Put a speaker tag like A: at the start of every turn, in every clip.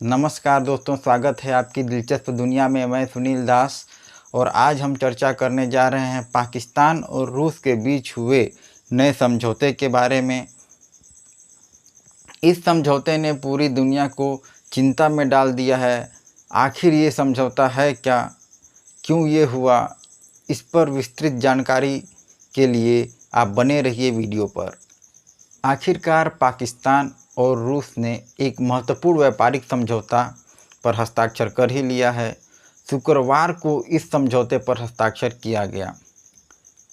A: नमस्कार दोस्तों, स्वागत है आपकी दिलचस्प दुनिया में। मैं सुनील दास और आज हम चर्चा करने जा रहे हैं पाकिस्तान और रूस के बीच हुए नए समझौते के बारे में। इस समझौते ने पूरी दुनिया को चिंता में डाल दिया है। आखिर ये समझौता है क्या, क्यों ये हुआ, इस पर विस्तृत जानकारी के लिए आप बने रहिए वीडियो पर। आखिरकार पाकिस्तान और रूस ने एक महत्वपूर्ण व्यापारिक समझौता पर हस्ताक्षर कर ही लिया है। शुक्रवार को इस समझौते पर हस्ताक्षर किया गया।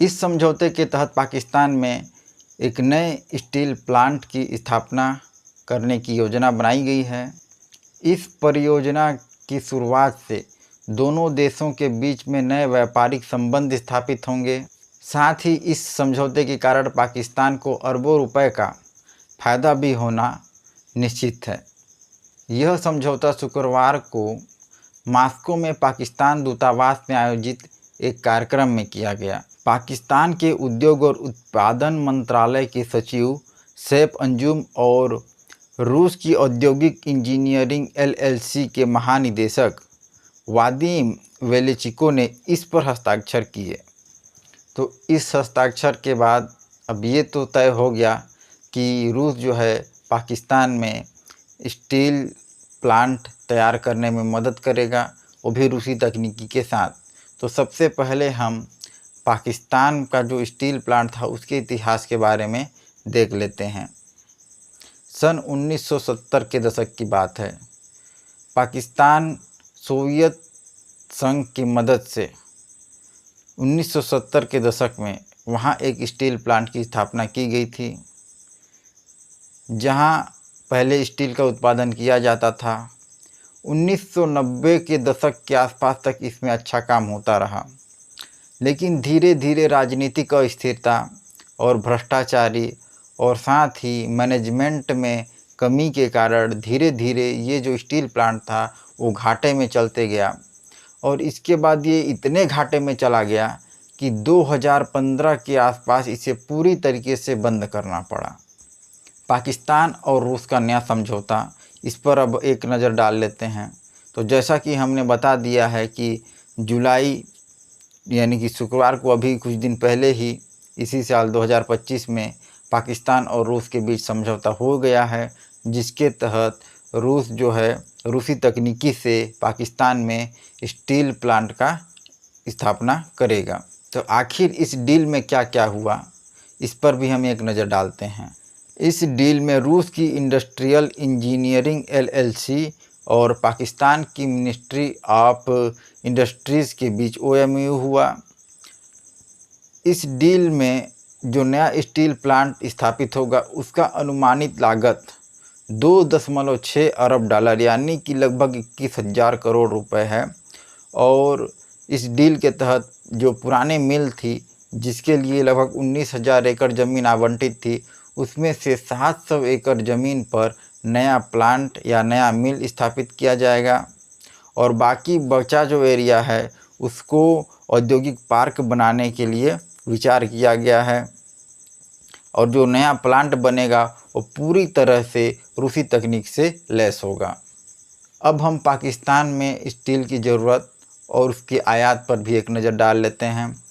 A: इस समझौते के तहत पाकिस्तान में एक नए स्टील प्लांट की स्थापना करने की योजना बनाई गई है। इस परियोजना की शुरुआत से दोनों देशों के बीच में नए व्यापारिक संबंध स्थापित होंगे। साथ ही इस समझौते के कारण पाकिस्तान को अरबों रुपए का फायदा भी होना निश्चित है। यह समझौता शुक्रवार को मॉस्को में पाकिस्तान दूतावास में आयोजित एक कार्यक्रम में किया गया। पाकिस्तान के उद्योग और उत्पादन मंत्रालय के सचिव सैफ अंजुम और रूस की औद्योगिक इंजीनियरिंग LLC के महानिदेशक वादिम वेलेचिको ने इस पर हस्ताक्षर किए। तो इस हस्ताक्षर के बाद अब ये तो तय हो गया कि रूस जो है पाकिस्तान में स्टील प्लांट तैयार करने में मदद करेगा, वो भी रूसी तकनीकी के साथ। तो सबसे पहले हम पाकिस्तान का जो स्टील प्लांट था उसके इतिहास के बारे में देख लेते हैं। सन 1970 के दशक की बात है। पाकिस्तान सोवियत संघ की मदद से 1970 के दशक में वहाँ एक स्टील प्लांट की स्थापना की गई थी, जहाँ पहले स्टील का उत्पादन किया जाता था। 1990 के दशक के आसपास तक इसमें अच्छा काम होता रहा, लेकिन धीरे धीरे राजनीतिक अस्थिरता और भ्रष्टाचारी और साथ ही मैनेजमेंट में कमी के कारण धीरे धीरे ये जो स्टील प्लांट था वो घाटे में चलते गया। और इसके बाद ये इतने घाटे में चला गया कि 2015 के आसपास इसे पूरी तरीके से बंद करना पड़ा। पाकिस्तान और रूस का नया समझौता, इस पर अब एक नज़र डाल लेते हैं। तो जैसा कि हमने बता दिया है कि जुलाई यानी कि शुक्रवार को अभी कुछ दिन पहले ही इसी साल 2025 में पाकिस्तान और रूस के बीच समझौता हो गया है, जिसके तहत रूस जो है रूसी तकनीकी से पाकिस्तान में स्टील प्लांट का स्थापना करेगा। तो आखिर इस डील में क्या क्या हुआ, इस पर भी हम एक नज़र डालते हैं। इस डील में रूस की इंडस्ट्रियल इंजीनियरिंग LLC और पाकिस्तान की मिनिस्ट्री ऑफ इंडस्ट्रीज़ के बीच OMU हुआ। इस डील में जो नया स्टील प्लांट स्थापित होगा उसका अनुमानित लागत 2.6 अरब डॉलर यानी कि लगभग 21,000 करोड़ रुपए है। और इस डील के तहत जो पुराने मिल थी, जिसके लिए लगभग 19,000 एकड़ ज़मीन आवंटित थी, उसमें से 700 एकड़ ज़मीन पर नया प्लांट या नया मिल स्थापित किया जाएगा। और बाकी बचा जो एरिया है उसको औद्योगिक पार्क बनाने के लिए विचार किया गया है। और जो नया प्लांट बनेगा वो पूरी तरह से रूसी तकनीक से लैस होगा। अब हम पाकिस्तान में स्टील की ज़रूरत और उसकी आयात पर भी एक नज़र डाल लेते हैं।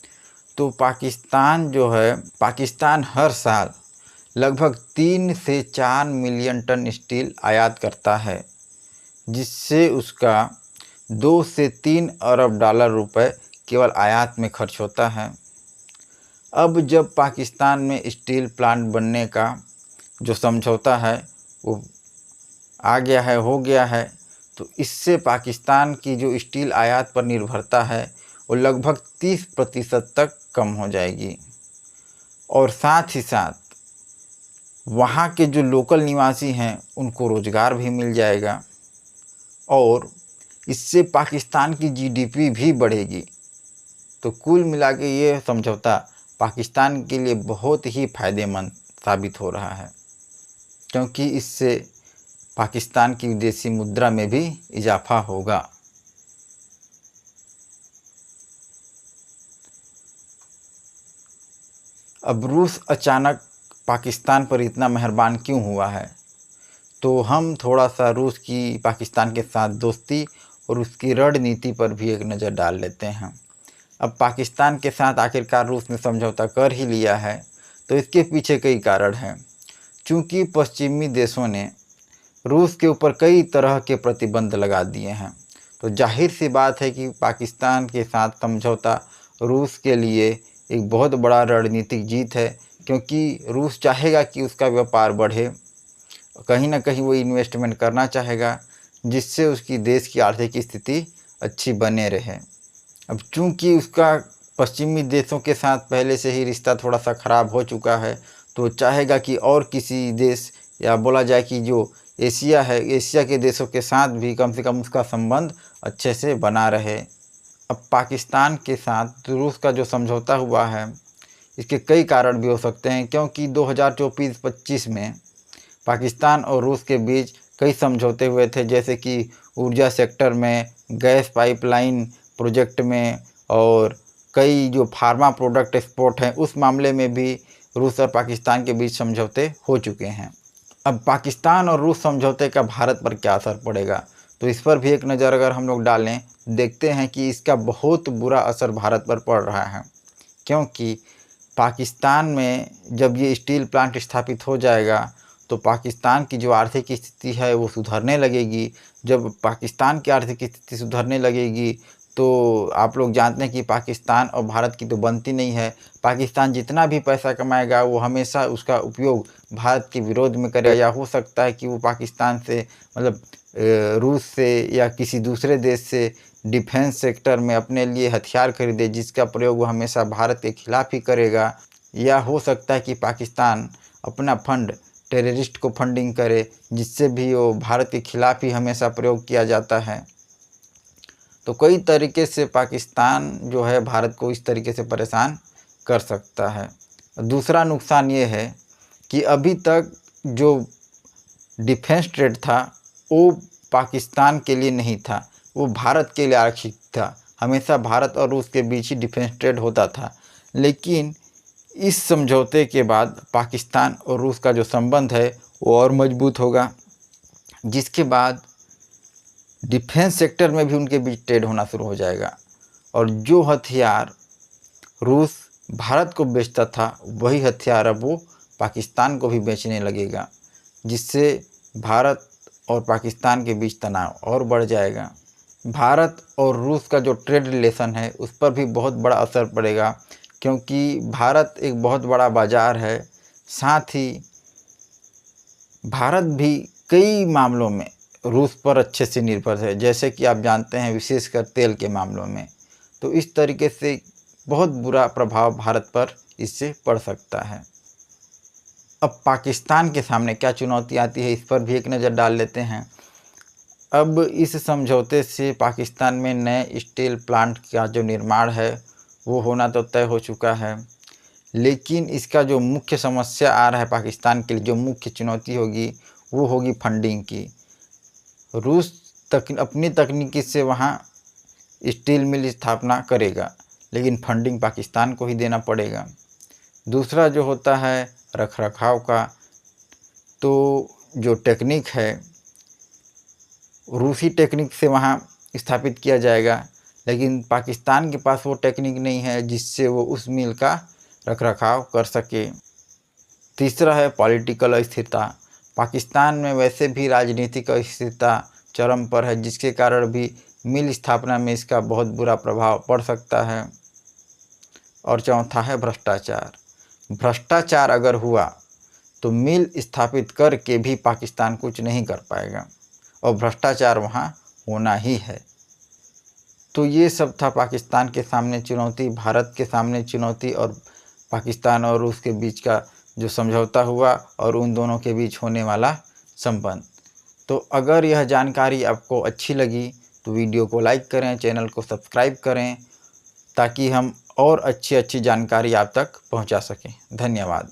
A: तो पाकिस्तान हर साल लगभग 3 से 4 मिलियन टन स्टील आयात करता है, जिससे उसका 2 से 3 अरब डॉलर रुपए केवल आयात में खर्च होता है। अब जब पाकिस्तान में स्टील प्लांट बनने का जो समझौता है वो आ गया है, हो गया है, तो इससे पाकिस्तान की जो स्टील आयात पर निर्भरता है वो लगभग 30% तक कम हो जाएगी। और साथ ही साथ वहाँ के जो लोकल निवासी हैं उनको रोज़गार भी मिल जाएगा और इससे पाकिस्तान की GDP भी बढ़ेगी। तो कुल मिला के ये समझौता पाकिस्तान के लिए बहुत ही फ़ायदेमंद साबित हो रहा है, क्योंकि इससे पाकिस्तान की विदेशी मुद्रा में भी इजाफा होगा। अब रूस अचानक पाकिस्तान पर इतना मेहरबान क्यों हुआ है? तो हम थोड़ा सा रूस की पाकिस्तान के साथ दोस्ती और उसकी रणनीति पर भी एक नज़र डाल लेते हैं। अब पाकिस्तान के साथ आखिरकार रूस ने समझौता कर ही लिया है, तो इसके पीछे कई कारण हैं। चूँकि पश्चिमी देशों ने रूस के ऊपर कई तरह के प्रतिबंध लगा दिए हैं, तो जाहिर सी बात है कि पाकिस्तान के साथ समझौता रूस के लिए एक बहुत बड़ा रणनीतिक जीत है, क्योंकि रूस चाहेगा कि उसका व्यापार बढ़े, कहीं ना कहीं वो इन्वेस्टमेंट करना चाहेगा, जिससे उसकी देश की आर्थिक स्थिति अच्छी बने रहे। अब चूंकि उसका पश्चिमी देशों के साथ पहले से ही रिश्ता थोड़ा सा ख़राब हो चुका है, तो चाहेगा कि और किसी देश या बोला जाए कि जो एशिया है, एशिया के देशों के साथ भी कम से कम उसका संबंध अच्छे से बना रहे। अब पाकिस्तान के साथ रूस का जो समझौता हुआ है, इसके कई कारण भी हो सकते हैं, क्योंकि 2024-25 में पाकिस्तान और रूस के बीच कई समझौते हुए थे, जैसे कि ऊर्जा सेक्टर में, गैस पाइपलाइन प्रोजेक्ट में, और कई जो फार्मा प्रोडक्ट एक्सपोर्ट हैं उस मामले में भी रूस और पाकिस्तान के बीच समझौते हो चुके हैं। अब पाकिस्तान और रूस समझौते का भारत पर क्या असर पड़ेगा, तो इस पर भी एक नज़र अगर हम लोग डालें, देखते हैं कि इसका बहुत बुरा असर भारत पर पड़ रहा है। क्योंकि पाकिस्तान में जब ये स्टील प्लांट स्थापित हो जाएगा, तो पाकिस्तान की जो आर्थिक स्थिति है वो सुधरने लगेगी। जब पाकिस्तान की आर्थिक स्थिति सुधरने लगेगी, तो आप लोग जानते हैं कि पाकिस्तान और भारत की तो बनती नहीं है। पाकिस्तान जितना भी पैसा कमाएगा वो हमेशा उसका उपयोग भारत के विरोध में करेगा, या हो सकता है कि वो पाकिस्तान से मतलब रूस से या किसी दूसरे देश से डिफेंस सेक्टर में अपने लिए हथियार खरीदे, जिसका प्रयोग वो हमेशा भारत के खिलाफ ही करेगा। या हो सकता है कि पाकिस्तान अपना फंड टेररिस्ट को फंडिंग करे, जिससे भी वो भारत के खिलाफ ही हमेशा प्रयोग किया जाता है। तो कई तरीके से पाकिस्तान जो है भारत को इस तरीके से परेशान कर सकता है। दूसरा नुकसान ये है कि अभी तक जो डिफेंस ट्रेड था वो पाकिस्तान के लिए नहीं था, वो भारत के लिए आरक्षित था। हमेशा भारत और रूस के बीच ही डिफेंस ट्रेड होता था। लेकिन इस समझौते के बाद पाकिस्तान और रूस का जो संबंध है वो और मजबूत होगा, जिसके बाद डिफेंस सेक्टर में भी उनके बीच ट्रेड होना शुरू हो जाएगा। और जो हथियार रूस भारत को बेचता था, वही हथियार अब वो पाकिस्तान को भी बेचने लगेगा, जिससे भारत और पाकिस्तान के बीच तनाव और बढ़ जाएगा। भारत और रूस का जो ट्रेड रिलेशन है उस पर भी बहुत बड़ा असर पड़ेगा, क्योंकि भारत एक बहुत बड़ा बाज़ार है। साथ ही भारत भी कई मामलों में रूस पर अच्छे से निर्भर है, जैसे कि आप जानते हैं, विशेषकर तेल के मामलों में। तो इस तरीके से बहुत बुरा प्रभाव भारत पर इससे पड़ सकता है। अब पाकिस्तान के सामने क्या चुनौती आती है, इस पर भी एक नज़र डाल लेते हैं। अब इस समझौते से पाकिस्तान में नए स्टील प्लांट का जो निर्माण है वो होना तो तय हो चुका है, लेकिन इसका जो मुख्य समस्या आ रहा है पाकिस्तान के लिए, जो मुख्य चुनौती होगी वो होगी फंडिंग की। रूस अपनी तकनीकी से वहाँ स्टील मिल स्थापना करेगा, लेकिन फंडिंग पाकिस्तान को ही देना पड़ेगा। दूसरा जो होता है रखरखाव का, तो जो टेक्निक है रूसी टेक्निक से वहाँ स्थापित किया जाएगा, लेकिन पाकिस्तान के पास वो टेक्निक नहीं है जिससे वो उस मिल का रखरखाव कर सके। तीसरा है पॉलिटिकल अस्थिरता। पाकिस्तान में वैसे भी राजनीतिक अस्थिरता चरम पर है, जिसके कारण भी मिल स्थापना में इसका बहुत बुरा प्रभाव पड़ सकता है। और चौथा है भ्रष्टाचार। भ्रष्टाचार अगर हुआ तो मिल स्थापित करके भी पाकिस्तान कुछ नहीं कर पाएगा, और भ्रष्टाचार वहाँ होना ही है। तो ये सब था पाकिस्तान के सामने चुनौती, भारत के सामने चुनौती, और पाकिस्तान और रूस के बीच का जो समझौता हुआ और उन दोनों के बीच होने वाला संबंध। तो अगर यह जानकारी आपको अच्छी लगी तो वीडियो को लाइक करें, चैनल को सब्सक्राइब करें, ताकि हम और अच्छी जानकारी आप तक पहुंचा सकें। धन्यवाद।